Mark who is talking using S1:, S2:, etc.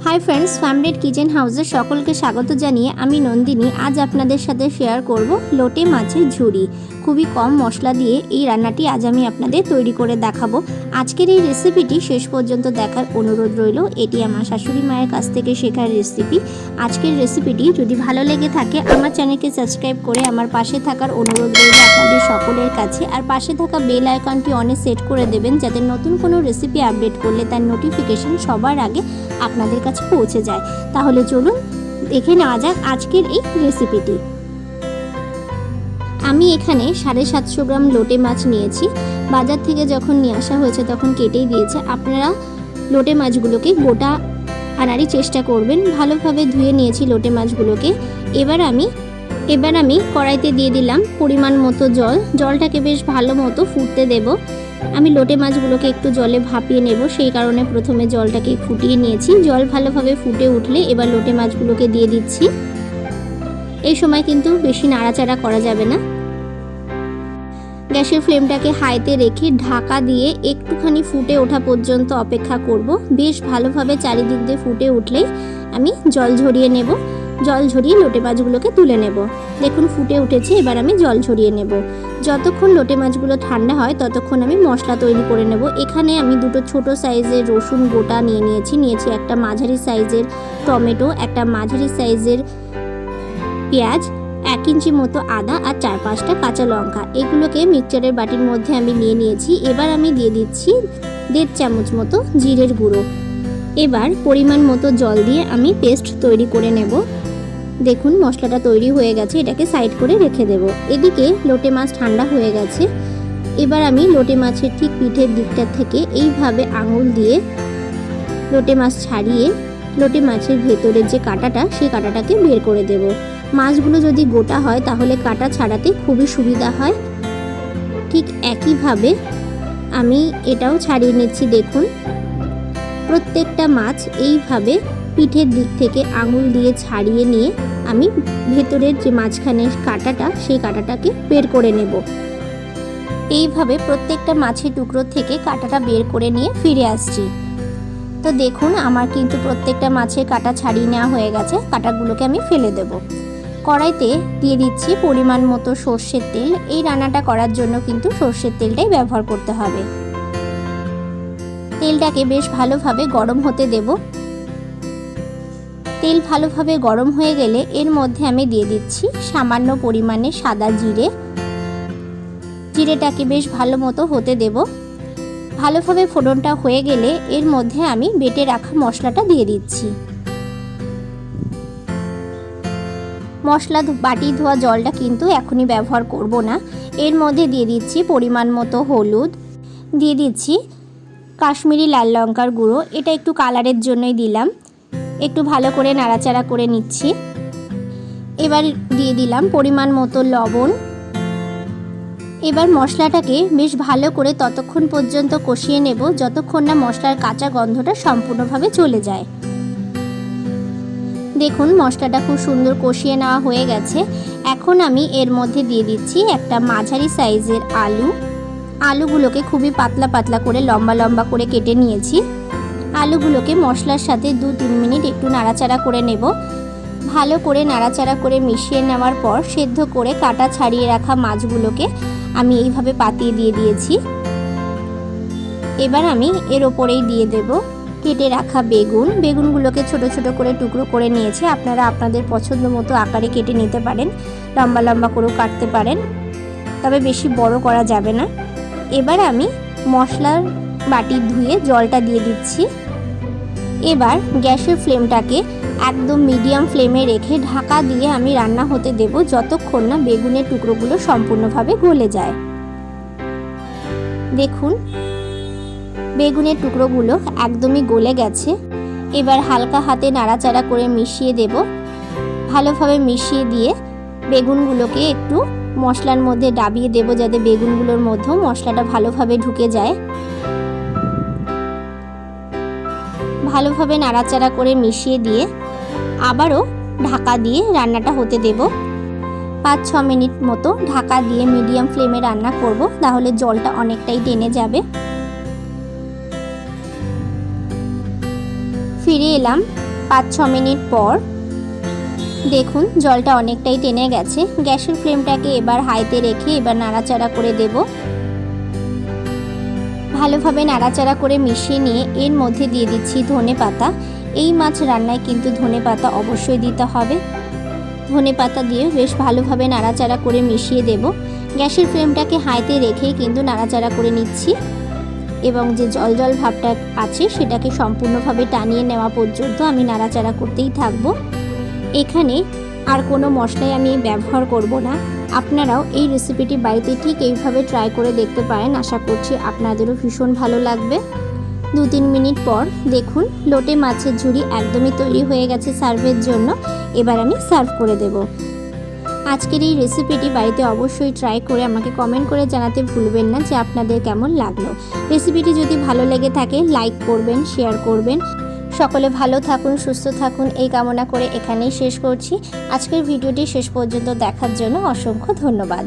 S1: Hi friends, family kitchen हाउसे सकलके स्वागत जानिए आमी नंदिनी आज आपनादेर साथे शेयर करब लोटे माछेर झुड़ी। खूबই कम मशला दिए এই রান্নাটি আজ আমি আপনাদের তৈরি করে দেখাবো। আজকের এই রেসিপিটি শেষ পর্যন্ত দেখার অনুরোধ রইল। এটি আমার শাশুড়ি মায়ের কাছ থেকে শেখার রেসিপি। আজকের রেসিপিটি যদি ভালো লেগে থাকে আমার চ্যানেলকে সাবস্ক্রাইব করে আমার পাশে থাকার অনুরোধ রইল আপনাদের সকলের কাছে। আর পাশে থাকা বেল আইকনটি অনে সেট করে দেবেন যাতে নতুন কোনো রেসিপি আপডেট করলে তার নোটিফিকেশন সবার আগে আপনাদের কাছে পৌঁছে যায়। তাহলে চলুন দেখে নেওয়া যাক আজকের এই রেসিপিটি। আমি এখানে 750 গ্রাম লোটে মাছ নিয়েছি। বাজার থেকে যখন নিয়ে আসা হয়েছে তখন কেটেই দিয়েছে। আপনারা লোটে মাছগুলোকে গোটা আনারই চেষ্টা করবেন। ভালোভাবে ধুয়ে নিয়েছি লোটে মাছগুলোকে। এবার আমি কড়াইতে দিয়ে দিলাম পরিমাণ মতো জল। জলটাকে বেশ ভালো মতো ফুটতে দেব। আমি লোটে মাছগুলোকে একটু জলে ভাপিয়ে নেব, সেই কারণে প্রথমে জলটাকে ফুটিয়ে নিয়েছি। জল ভালোভাবে ফুটে উঠলে এবার লোটে মাছগুলোকে দিয়ে দিচ্ছি। এই সময় কিন্তু বেশি নাড়াচাড়া করা যাবে না। গ্যাসের ফ্লেমটাকে হাইতে রেখে ঢাকা দিয়ে একটুখানি ফুটে ওঠা পর্যন্ত অপেক্ষা করব। বেশ ভালোভাবে চারিদিক দিয়ে ফুটে উঠলেই আমি জল ঝরিয়ে নেব। জল ঝরিয়ে লোটে মাছগুলোকে তুলে নেব। দেখুন ফুটে উঠেছে, এবার আমি জল ঝরিয়ে নেব। যতক্ষণ লোটে মাছগুলো ঠান্ডা হয় ততক্ষণ আমি মশলা তৈরি করে নেব। এখানে আমি দুটো ছোট সাইজের রসুন গোটা নিয়েছি একটা মাঝারি সাইজের টমেটো, একটা মাঝারি সাইজের পেঁয়াজ, 1 ইঞ্চি মতো আদা আর 4-5টা কাঁচা লঙ্কা। এগুলোকে মিক্সচারের বাটির মধ্যে আমি নিয়েছি। এবার আমি দিয়ে দিচ্ছি 1.5 চামচ মতো জিরের গুঁড়ো। এবার পরিমাণ মতো জল দিয়ে আমি পেস্ট তৈরি করে নেব। দেখুন মশলাটা তৈরি হয়ে গেছে, এটাকে সাইড করে রেখে দেব। এদিকে লোটে মাছ ঠান্ডা হয়ে গেছে। এবার আমি লোটে মাছের ঠিক পিঠের দিকটা থেকে এইভাবে আঙুল দিয়ে লোটে মাছ ছাড়িয়ে লোটে মাছের ভেতরের যে কাঁটাটা সেই কাঁটাটাকে বের করে দেব। মাছগুলো যদি গোটা হয় তাহলে কাঁটা ছাড়াতে খুবই সুবিধা হয়। ঠিক একইভাবে আমি এটাও ছাড়িয়ে নিচ্ছি। দেখুন প্রত্যেকটা মাছ এইভাবে পিঠের দিক থেকে আঙুল দিয়ে ছাড়িয়ে নিয়ে আমি ভেতরের যে মাঝখানের কাঁটাটা সেই কাঁটাটাকে বের করে নেব। এইভাবে প্রত্যেকটা মাছের টুকরো থেকে কাঁটাটা বের করে নিয়ে ফিরে আসছি। তো দেখুন আমার কিন্তু প্রত্যেকটা মাছের কাঁটা ছাড়িয়ে নেওয়া হয়ে গেছে। কাঁটাগুলোকে আমি ফেলে দেব। কড়াইতে দিয়ে দিচ্ছি পরিমাণ মতো সর্ষের তেল। এই রান্নাটা করার জন্য কিন্তু সর্ষের তেলটাই ব্যবহার করতে হবে। তেলটাকে বেশ ভালোভাবে গরম হতে দেব। তেল ভালোভাবে গরম হয়ে গেলে এর মধ্যে আমি দিয়ে দিচ্ছি সামান্য পরিমাণে সাদা জিরে। জিরেটাকে বেশ ভালো মতো হতে দেব। ভালোভাবে ফোড়নটা হয়ে গেলে এর মধ্যে আমি বেটে রাখা মশলাটা দিয়ে দিচ্ছি। মশলা বাটি ধোয়া জলটা কিন্তু এখনই ব্যবহার করব না। এর মধ্যে দিয়ে দিচ্ছি পরিমাণ মতো হলুদ, দিয়ে দিচ্ছি কাশ্মীরি লাল লঙ্কার গুঁড়ো। এটা একটু কালারের জন্যই দিলাম। একটু ভালো করে নাড়াচাড়া করে নিচ্ছি। এবার দিয়ে দিলাম পরিমাণ মতো লবণ। এবার মশলাটাকে বেশ ভালো করে ততক্ষণ পর্যন্ত কষিয়ে নেব যতক্ষণ না মশলার কাঁচা গন্ধটা সম্পূর্ণভাবে চলে যায়। দেখুন মশলাটা খুব সুন্দর কষিয়ে নেওয়া হয়ে গেছে। এখন আমি এর মধ্যে দিয়ে দিচ্ছি একটা মাঝারি সাইজের আলু। আলুগুলোকে খুবই পাতলা পাতলা করে লম্বা লম্বা করে কেটে নিয়েছি। আলুগুলোকে মশলার সাথে 2-3 মিনিট একটু নাড়াচাড়া করে নেব। ভালো করে নাড়াচাড়া করে মিশিয়ে নেওয়ার পর সেদ্ধ করে কাটা ছাড়িয়ে রাখা মাছগুলোকে আমি এইভাবে পাতিয়ে দিয়ে দিয়েছি। এবার আমি এর ওপরেই দিয়ে দেব কেটে রাখা বেগুনগুলোকে ছোট ছোট করে টুকরো করে নিয়েছি। আপনারা আপনাদের পছন্দ মতো আকারে কেটে নিতে পারেন, লম্বা লম্বা করেও কাটতে পারেন, তবে বেশি বড় করা যাবে না। এবার আমি মশলার বাটি ধুয়ে জলটা দিয়ে দিচ্ছি। এবার গ্যাসের ফ্লেমটাকে একদম মিডিয়াম ফ্লেমে রেখে ঢাকা দিয়ে আমি রান্না হতে দেব যতক্ষণ না বেগুনের টুকরোগুলো সম্পূর্ণভাবে গলে যায়। দেখুন বেগুনের টুকরোগুলো একদমই গলে গেছে। এবার হালকা হাতে নাড়াচাড়া করে মিশিয়ে দেব। ভালোভাবে মিশিয়ে দিয়ে বেগুনগুলোকে একটু মশলার মধ্যে ডাবিয়ে দেব যাতে বেগুনগুলোর মধ্যেও মশলাটা ভালোভাবে ঢুকে যায়। ভালোভাবে নাড়াচাড়া করে মিশিয়ে দিয়ে আবারও ঢাকা দিয়ে রান্নাটা হতে দেব। 5-6 মিনিট মতো ঢাকা দিয়ে মিডিয়াম ফ্লেমে রান্না করব, তাহলে জলটা অনেকটাই টেনে যাবে। ফিরে এলাম 5-6 মিনিট পর দেখুন জলটা অনেকটাই টেনে গেছে। গ্যাসের ফ্লেমটাকে এবার হাইতে রেখে এবার নাড়াচাড়া করে দেব। ভালোভাবে নাড়াচাড়া করে মিশিয়ে নিয়ে এর মধ্যে দিয়ে দিচ্ছি ধনেপাতা। এই মাছ রান্নায় কিন্তু ধনেপাতা অবশ্যই দিতে হবে। ধনেপাতা দিয়ে বেশ ভালোভাবে নাড়াচাড়া করে মিশিয়ে দেব। গ্যাসের ফ্লেমটাকে হাইতে রেখেই কিন্তু নাড়াচাড়া করে নিচ্ছি এবং যে জল জল ভাবটা আছে সেটাকে সম্পূর্ণভাবে টানিয়ে নেওয়া পর্যন্ত আমি নাড়াচাড়া করতেই থাকবো। এখানে আর কোনো মশলাই আমি ব্যবহার করব না। আপনারাও এই রেসিপিটি বাড়িতে ঠিক এইভাবে ট্রাই করে দেখতে পারেন। আশা করছি আপনাদেরও ভীষণ ভালো লাগবে। 2-3 মিনিট পর দেখুন লোটে মাছের ঝুড়ি একদমই তৈরি হয়ে গেছে সার্ভের জন্য। এবার আমি সার্ভ করে দেব। আজকের এই রেসিপিটি বাড়িতে অবশ্যই ট্রাই করে আমাকে কমেন্ট করে জানাতে ভুলবেন না যে আপনাদের কেমন লাগলো। রেসিপিটি যদি ভালো লেগে থাকে লাইক করবেন, শেয়ার করবেন। সকলে ভালো থাকুন, সুস্থ থাকুন এই কামনা করে এখানেই শেষ করছি। আজকের ভিডিওটি শেষ পর্যন্ত দেখার জন্য অসংখ্য ধন্যবাদ।